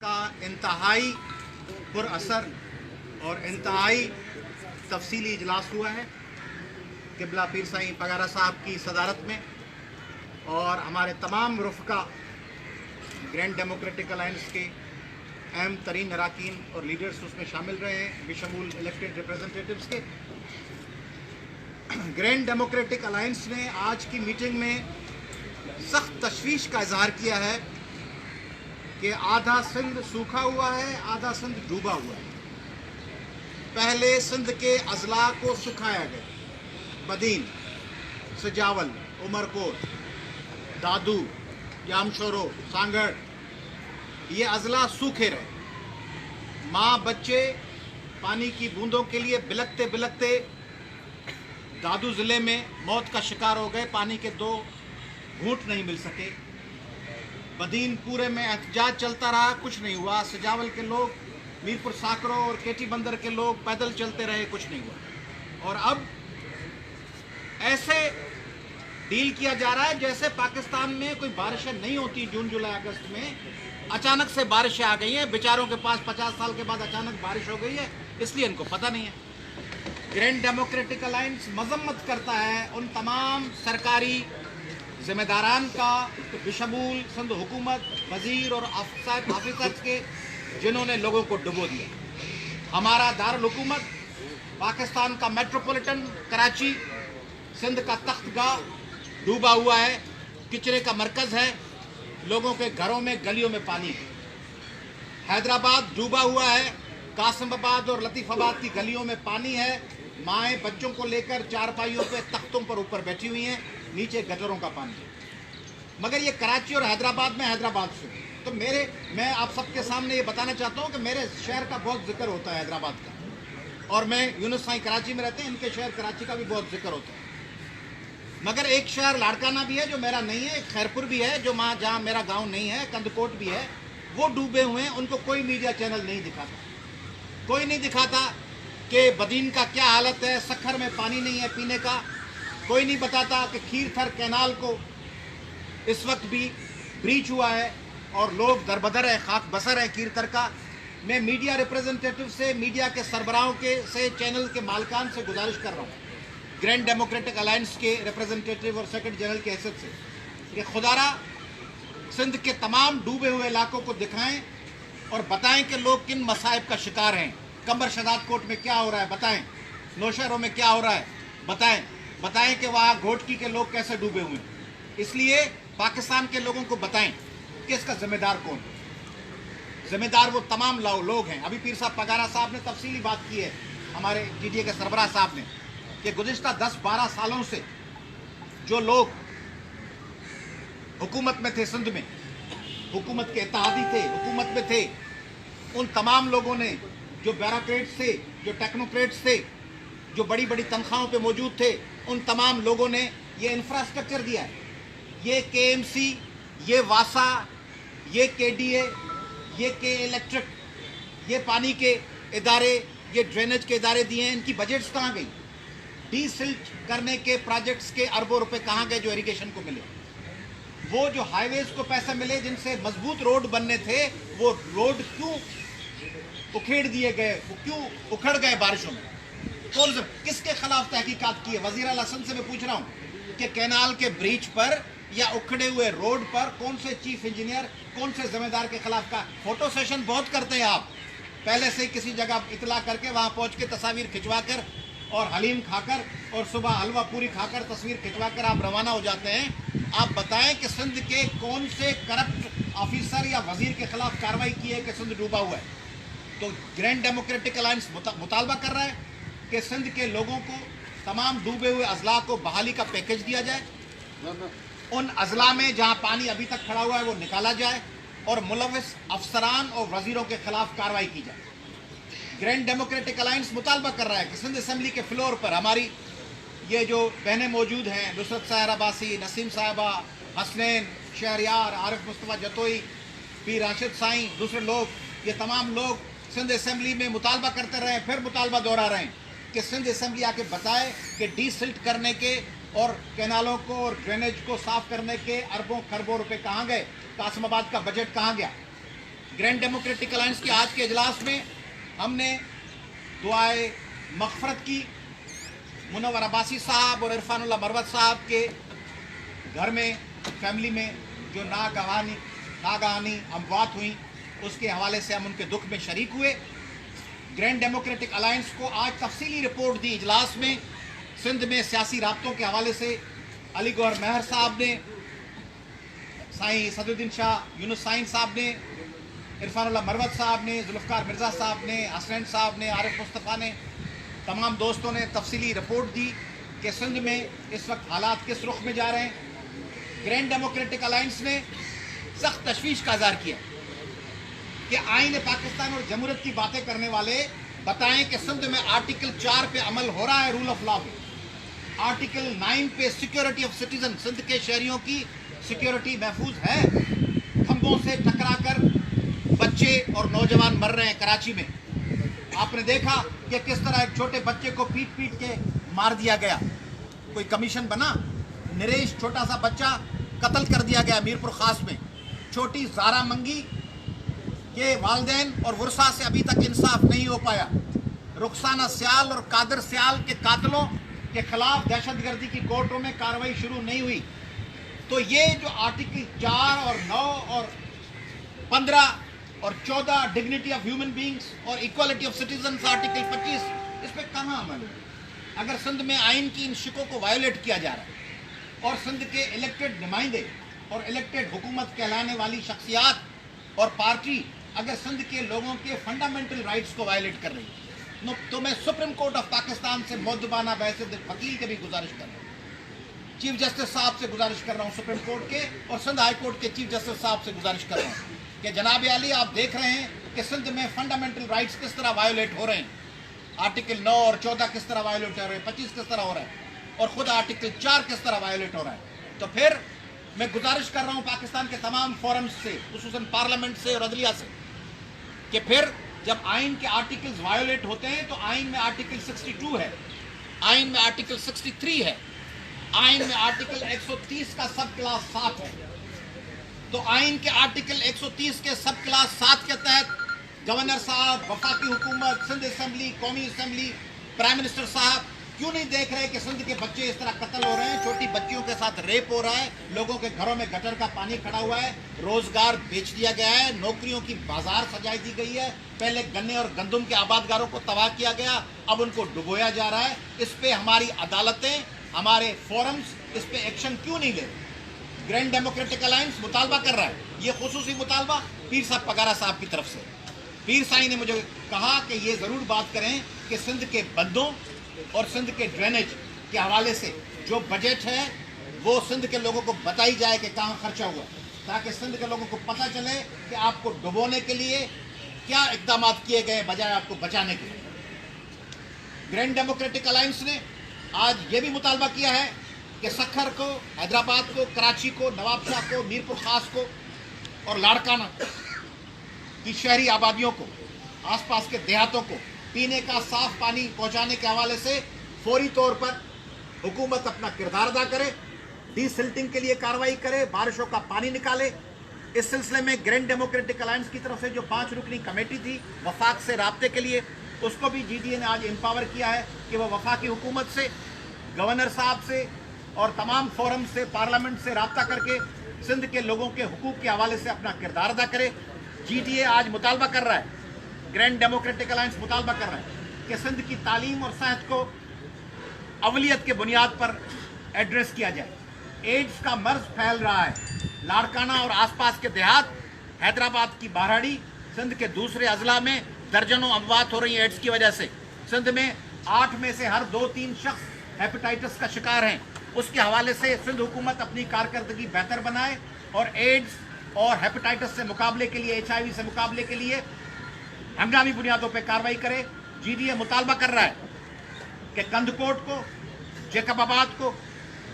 का इंतहाई पुरअसर और इंतहाई तफसीली इजलास हुआ है क़िबला पीर साईं पगारा साहब की सदारत में, और हमारे तमाम रुफ़का ग्रैंड डेमोक्रेटिक अलायंस के अहम तरीन अरकान और लीडर्स उसमें शामिल रहे हैं, बेशमूल इलेक्टेड रिप्रेजेंटेटिव्स के। ग्रैंड डेमोक्रेटिक अलायंस ने आज की मीटिंग में सख्त तशवीश का इजहार किया है कि आधा सिंध सूखा हुआ है, आधा सिंध डूबा हुआ है। पहले सिंध के अजला को सुखाया गया, बदीन, सजावल, उमरकोट, दादू, जामशोरो, सांगड़, ये अजला सूखे रहे। माँ बच्चे पानी की बूंदों के लिए बिलखते बिलखते दादू ज़िले में मौत का शिकार हो गए, पानी के 2 घूंट नहीं मिल सके। बदीन पूरे में एहतजाज चलता रहा, कुछ नहीं हुआ। सजावल के लोग, मीरपुर साकरो और केटी बंदर के लोग पैदल चलते रहे, कुछ नहीं हुआ। और अब ऐसे डील किया जा रहा है जैसे पाकिस्तान में कोई बारिशें नहीं होती। जून जुलाई अगस्त में अचानक से बारिशें आ गई हैं, बेचारों के पास 50 साल के बाद अचानक बारिश हो गई है, इसलिए इनको पता नहीं है। ग्रैंड डेमोक्रेटिक अलायंस मजम्मत करता है उन तमाम सरकारी जिम्मेदारान का, बेशमूल सिंध हुकूमत, वजीर और ऑफिसर्स के, जिन्होंने लोगों को डुबो दिया। हमारा दारुल हुकूमत, पाकिस्तान का मेट्रोपॉलिटन कराची, सिंध का तख्तगाह डूबा हुआ है, किचरे का मरकज है, लोगों के घरों में गलियों में पानी है। हैदराबाद डूबा हुआ है, कासिमाबाद और लतीफ़ाबाद की गलियों में पानी है। माएँ बच्चों को लेकर चारपाइयों पे, तख्तों पर ऊपर बैठी हुई हैं, नीचे गटरों का पानी है। मगर ये कराची और हैदराबाद में, हैदराबाद से तो मैं आप सबके सामने ये बताना चाहता हूँ कि मेरे शहर का बहुत जिक्र होता है, हैदराबाद का, और मैं यूनुस साईं कराची में रहते हैं, इनके शहर कराची का भी बहुत जिक्र होता है। मगर एक शहर लाड़काना भी है जो मेरा नहीं है, एक खैरपुर भी है जो जहाँ मेरा गांव नहीं है, कंदकोट भी है, वो डूबे हुए हैं। उनको कोई मीडिया चैनल नहीं दिखाता, कोई नहीं दिखाता कि बदीन का क्या हालत है, सखर में पानी नहीं है पीने का। कोई नहीं बताता कि खीरथर कैनाल को इस वक्त भी ब्रीच हुआ है और लोग दरबदर है, खाक बसर है खीरथर का। मैं मीडिया रिप्रेजेंटेटिव से, मीडिया के सरबराहों से, चैनल के मालकान से गुजारिश कर रहा हूँ, ग्रैंड डेमोक्रेटिक अलायंस के रिप्रेजेंटेटिव और सेक्रेटरी जनरल की हैसियत से, कि खुदारा सिंध के तमाम डूबे हुए इलाकों को दिखाएं और बताएं कि लोग किन मसाइब का शिकार हैं। कंबर शदाद कोट में क्या हो रहा है बताएं, नौशहरों में क्या हो रहा है बताएं कि वहाँ घोटकी के लोग कैसे डूबे हुए हैं। इसलिए पाकिस्तान के लोगों को बताएं कि इसका जिम्मेदार कौन है। जिम्मेदार वो तमाम लोग हैं। अभी पीर साहब पगारा साहब ने तफसीली बात की है, हमारे GDA के सरबराह साहब ने, कि गुज़िश्ता 10-12 सालों से जो लोग हुकूमत में थे, सिंध में हुकूमत के इत्तेहादी थे, हुकूमत में थे, उन तमाम लोगों ने, जो ब्यूरोक्रेट्स थे, जो टेक्नोक्रेट्स थे, जो बड़ी बड़ी तनख्वाहों पे मौजूद थे, उन तमाम लोगों ने ये इंफ्रास्ट्रक्चर दिया है। ये KMC, ये वासा, ये KDA, ये K इलेक्ट्रिक, ये पानी के इदारे, ये ड्रेनेज के इदारे दिए हैं। इनकी बजट्स कहाँ गई? डीसिल्ट करने के प्रोजेक्ट्स के अरबों रुपए कहाँ गए जो इरिगेशन को मिले? वो जो हाईवेज को पैसे मिले जिनसे मजबूत रोड बनने थे, वो रोड क्यों उखेड़ दिए गए, वो क्यों उखड़ गए बारिशों में? तो किसके खिलाफ तहकीकात की है? वजीर आला सिंध से मैं पूछ रहा हूँ कि कैनाल के ब्रीच पर या उखड़े हुए रोड पर कौन से चीफ इंजीनियर, कौन से जिम्मेदार के खिलाफ का? फोटो सेशन बहुत करते हैं आप, पहले से किसी जगह इतला करके वहाँ पहुँच के तस्वीर खिंचवा कर और हलीम खाकर और सुबह हलवा पूरी खाकर तस्वीर खिंचवा कर आप रवाना हो जाते हैं। आप बताएं कि सिंध के कौन से करप्ट ऑफिसर या वजीर के खिलाफ कार्रवाई की है कि सिंध डूबा हुआ है? तो ग्रैंड डेमोक्रेटिक अलायंस मुतालबा कर रहा है कि सिंध के लोगों को, तमाम डूबे हुए अजला को बहाली का पैकेज दिया जाए, उन अजला में जहां पानी अभी तक खड़ा हुआ है वो निकाला जाए और मुलविस अफसरान और वजीरों के खिलाफ कार्रवाई की जाए। ग्रैंड डेमोक्रेटिक अलायंस मुतालबा कर रहा है कि सिंध असेंबली के फ्लोर पर हमारी ये जो बहनें मौजूद हैं, नुसरत साहर अब्बासी, नसीम साहिबा, हसनैन, शहरयार, आरिफ मुस्तफ़ा जतोई, पीर राशिद साईं, दूसरे लोग, ये तमाम लोग सिंध असेंबली में मुतालबा करते रहे, फिर मुतालबा दोहरा रहे हैं कि सिंध असेंबली आके बताए कि डीसिल्ट करने के और कैनालों को और ड्रेनेज को साफ करने के अरबों खरबों रुपए कहाँ गए, कासिमाबाद का बजट कहाँ गया। گرینڈ ڈیموکریٹک الائنس کے آج کے اجلاس میں ہم نے دعائے مغفرت کی منور عباسی صاحب اور عرفان اللہ مروت صاحب کے گھر میں فیملی میں جو ناگہانی اموات ہوئیں اس کے حوالے سے ہم ان کے دکھ میں شریک ہوئے. گرینڈ ڈیموکریٹک الائنس کو آج تفصیلی رپورٹ دی اجلاس میں. سندھ میں سیاسی رابطوں کے حوالے سے علی گوہر مہر صاحب نے، سائیں صدر الدین شاہ یونس سائن صاحب نے، عرفان اللہ مروت صاحب نے، ذوالفقار مرزا صاحب نے، حسنین صاحب نے، عارف مصطفیٰ نے، تمام دوستوں نے تفصیلی رپورٹ دی کہ سندھ میں اس وقت حالات کس رخ میں جا رہے ہیں. گرینڈ ڈیموکریٹک الائنس نے سخت تشویش کا اظہار کیا کہ آئین پاکستان اور جمہوریت کی باتیں کرنے والے بتائیں کہ سندھ میں آرٹیکل 4 پہ عمل ہو رہا ہے رول آف لا میں، آرٹیکل 9 پہ سیکیورٹی آف سٹیزن، سندھ کے شہریوں کی سیکیورٹی محفوظ ہے. کھمبوں سے ٹکرا کر بچے اور نوجوان مر رہے ہیں کراچی میں. آپ نے دیکھا کہ کس طرح ایک چھوٹے بچے کو پیٹ پیٹ کے مار دیا گیا. کوئی کمیشن بنا؟ نریش چھوٹا سا بچہ قتل کر دیا گیا میرپور خاص میں. چھوٹی زارا منگی کے والدین اور ورثاء سے ابھی تک انصاف نہیں ہو پایا. رخسانہ سیال اور قادر سیال کے قاتلوں کے خلاف دہشت گردی کی کورٹوں میں کارروائی شروع نہیں ہوئی. تو یہ جو آرٹیکل 4 اور 9 اور 15 اور 14 ڈگنیٹی آف ہیومن بینگز اور ایکوالٹی آف سٹیزنز آرٹیکل 25 اس پہ کہاں عمل ہے؟ اگر سندھ میں آئین کی ان شقوں کو وائلیٹ کیا جا رہا ہے اور سندھ کے الیکٹڈ نمائندے اور الیکٹڈ حکومت کہلانے والی شخصیات اور پارٹی اگر سندھ کے لوگوں کے فنڈامنٹل رائٹس کو وائلیٹ کر رہی ہے تو میں سپریم کورٹ آف پاکستان سے مؤدبانہ بحیثیت وکیل کے بھی گزارش کر رہا ہوں، چیف جسٹس صاحب سے گزارش کر رہا ہوں سپریم کورٹ کے، اور سندھ ہائی کورٹ کے چیف جسٹس صاحب سے گزارش کر رہا ہوں کہ جناب عالی آپ دیکھ رہے ہیں کہ سندھ میں فنڈامنٹل رائٹس کس طرح وائلیٹ ہو رہے ہیں. آرٹیکل 9 اور 14 کس طرح وائلیٹ ہو رہے ہیں، 25 کس طرح ہو رہا ہے، اور خود آرٹیکل 4 کس طرح وائلیٹ ہو رہا ہے. تو پھر میں گزارش کر رہا ہوں پاکستان کے تمام فورمز سے، خصوصاً پارلیمنٹ سے اور عدلیہ سے، کہ پھر جب آئین کے آرٹیکلز وائلیٹ ہوتے ہیں تو آئین میں آرٹیکل 62 ہے، آئین میں آرٹیکل 63 ہے، آئین میں آرٹیکل 130 کا سب کلاس 7 ہے. تو آئین کے آرٹیکل 130 کے سب کلاس 7 کے تحت گورنر صاحب، وفاقی حکومت، سندھ اسمبلی، قومی اسمبلی، پرائم منسٹر صاحب کیوں نہیں دیکھ رہے کہ سندھ کے بچے اس طرح قتل ہو رہے ہیں، چھوٹی بچیوں کے ساتھ ریپ ہو رہا ہے، لوگوں کے گھروں میں گٹر کا پانی کھڑا ہوا ہے، روزگار بیچ دیا گیا ہے، نوکریوں کی بازار سجائی دی گئی ہے، پہلے گنے اور گندم کے آبادگاروں کو تباہ کیا گیا، اب ان کو ڈبویا جا رہا ہے. اس پہ ہماری عدالتیں، ہمارے فورمز اس پہ ایکشن کیوں نہیں لے؟ گرینڈ ڈیموکریٹک الائنس مطالبہ کر رہا ہے. یہ خصوصی مطالبہ پیر صاحب پگارا صاحب کی طرف سے. پیر صاحب نے مجھے کہا کہ یہ ضرور بات کریں کہ سندھ کے بندوں اور سندھ کے ڈرینیج کے حوالے سے جو بجٹ ہے وہ سندھ کے لوگوں کو بتائی جائے کہ کہاں خرچہ ہوا، تاکہ سندھ کے لوگوں کو پتہ چلے کہ آپ کو ڈبونے کے لیے کیا اقدامات کیے گئے بجائے آپ کو بچانے کے لیے. گرینڈ ڈیموکریٹک الائنس نے آج یہ بھی مطالبہ کیا ہے کہ سکھر کو، حیدرآباد کو، کراچی کو، نواب شاہ کو، میرپور خاص کو اور لاڑکانہ کی شہری آبادیوں کو، آس پاس کے دیہاتوں کو پینے کا صاف پانی پہنچانے کے حوالے سے فوری طور پر حکومت اپنا کردار ادا کرے، ڈی سلٹنگ کے لیے کارروائی کرے، بارشوں کا پانی نکالے. اس سلسلے میں گرینڈ ڈیموکریٹک الائنس کی طرف سے جو 5 رکنی کمیٹی تھی وفاق سے رابطے کے لیے، اس کو بھی جی ڈی اے نے آج امپاور کیا ہے کہ وہ وفاقی حکومت سے، گورنر صاحب سے اور تمام فورم سے، پارلیمنٹ سے رابطہ کر کے سندھ کے لوگوں کے حقوق کے حوالے سے اپنا کردار ادا کرے. جی ڈی اے آج مطالبہ کر رہا ہے، گرینڈ ڈیموکریٹک الائنس مطالبہ کر رہا ہے کہ سندھ کی تعلیم اور صحت کو اولیت کے بنیاد پر ایڈریس کیا جائے. ایڈز کا مرض پھیل رہا ہے، لاڑکانہ اور آس پاس کے دیہات، حیدرآباد کی بارہڑی، سندھ کے دوسرے اضلاع میں درجنوں اموات ہو رہی ہیں ایڈز کی وجہ سے. سندھ میں 8 میں سے ہر 2-3 شخص ہیپیٹائٹس کا شکار ہیں. اس کے حوالے سے سندھ حکومت اپنی کارکردگی بہتر بنائے اور ایڈز اور ہیپیٹائٹس سے مقابلے کے لیے، HIV سے مقابلے کے لیے ہنگامی بنیادوں پہ کارروائی کرے. جی ڈی اے مطالبہ کر رہا ہے کہ کندکوٹ کو، جیکب آباد کو،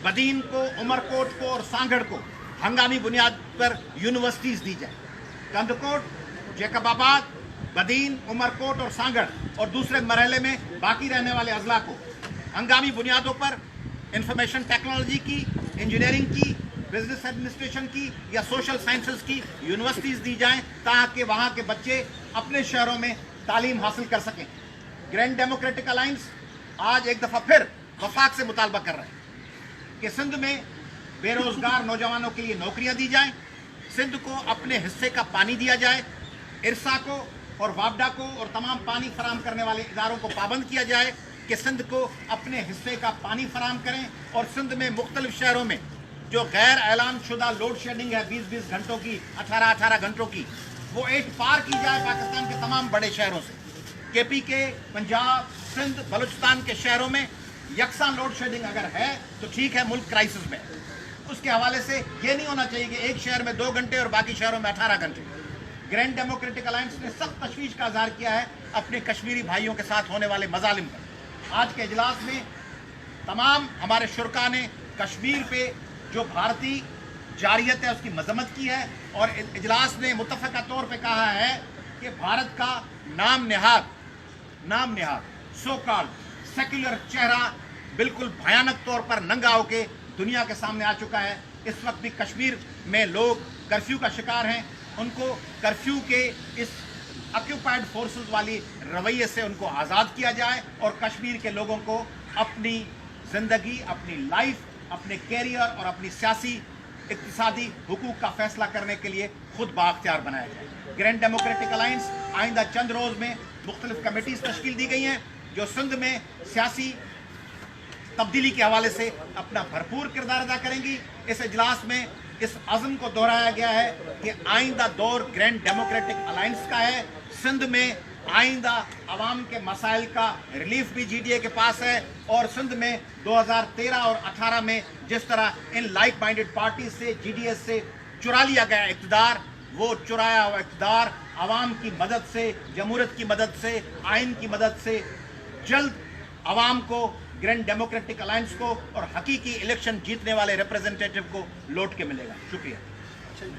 بدین کو، عمرکوٹ کو اور سانگھڑ کو ہنگامی بنیاد پر یونیورسٹیز دی جائے. کندکوٹ، جیکب آباد، بدین، عمرکوٹ اور سانگھڑ اور دوسرے مرحلے میں باقی رہنے والے اضلاع کو ہنگامی بنیادوں پر انفارمیشن ٹیکنالوجی کی، انجینئرنگ کی बिजनेस एडमिनिस्ट्रेशन की या सोशल साइंसेस की यूनिवर्सिटीज दी जाएं ताकि वहां के बच्चे अपने शहरों में तालीम हासिल कर सकें। ग्रैंड डेमोक्रेटिक अलायंस आज एक दफ़ा फिर वफाक से मुतालबा कर रहे हैं कि सिंध में बेरोजगार नौजवानों के लिए नौकरियां दी जाएं, सिंध को अपने हिस्से का पानी दिया जाए, इरसा को और वापडा को और तमाम पानी फराम करने वाले इदारों को पाबंद किया जाए कि सिंध को अपने हिस्से का पानी फराम करें, और सिंध में मुख्तलिफ शहरों में जो गैर ऐलान शुदा लोड शेडिंग है 20-20 घंटों की, 18-18 घंटों की, वो एट पार की जाए पाकिस्तान के तमाम बड़े शहरों से। केपी के, पंजाब, सिंध, बलूचिस्तान के शहरों में यकसा लोड शेडिंग अगर है तो ठीक है, मुल्क क्राइसिस में। उसके हवाले से ये नहीं होना चाहिए कि एक शहर में 2 घंटे और बाकी शहरों में 18 घंटे। ग्रैंड डेमोक्रेटिक अलायंस ने सख्त तशवीश का इजहार किया है अपने कश्मीरी भाइयों के साथ होने वाले मजालिम पर। आज के इजलास में तमाम हमारे शुरका ने कश्मीर पे जो भारतीय जारियत है उसकी मजम्मत की है, और इजलास ने मुत्तफ़क़ा तौर पे कहा है कि भारत का नाम निहाद सो कॉल्ड सेक्युलर चेहरा बिल्कुल भयानक तौर पर नंगा होके दुनिया के सामने आ चुका है। इस वक्त भी कश्मीर में लोग कर्फ्यू का शिकार हैं, उनको कर्फ्यू के इस ऑक्यूपाइड फोर्सेस वाली रवैये से उनको आज़ाद किया जाए और कश्मीर के लोगों को अपनी ज़िंदगी, अपनी लाइफ, अपने कैरियर और अपनी सियासी इक्तिसादी हुकूक का फैसला करने के लिए खुद बाख्तियार बनाया जाए। ग्रैंड डेमोक्रेटिक अलायंस आइंदा चंद रोज़ में मुख्तलिफ कमेटीज़ तश्कील दी गई हैं जो सिंध में सियासी तब्दीली के हवाले से अपना भरपूर किरदार अदा करेंगी। इस इजलास में इस अज़म को दोहराया गया है कि आइंदा दौर ग्रैंड डेमोक्रेटिक अलायंस का है। सिंध में आइंदा अवाम के मसाइल का रिलीफ भी GDA के पास है, और सिंध में 2013 और 18 में जिस तरह इन लाइक माइंडेड पार्टी से GDS से चुरा लिया गया इक़्तिदार, वो चुराया हुआ इक़्तिदार अवाम की मदद से, जमहूरियत की मदद से, आइन की मदद से जल्द अवाम को, ग्रैंड डेमोक्रेटिक अलायंस को और हकीकी इलेक्शन जीतने वाले रिप्रेजेंटेटिव को लौट के मिलेगा। शुक्रिया।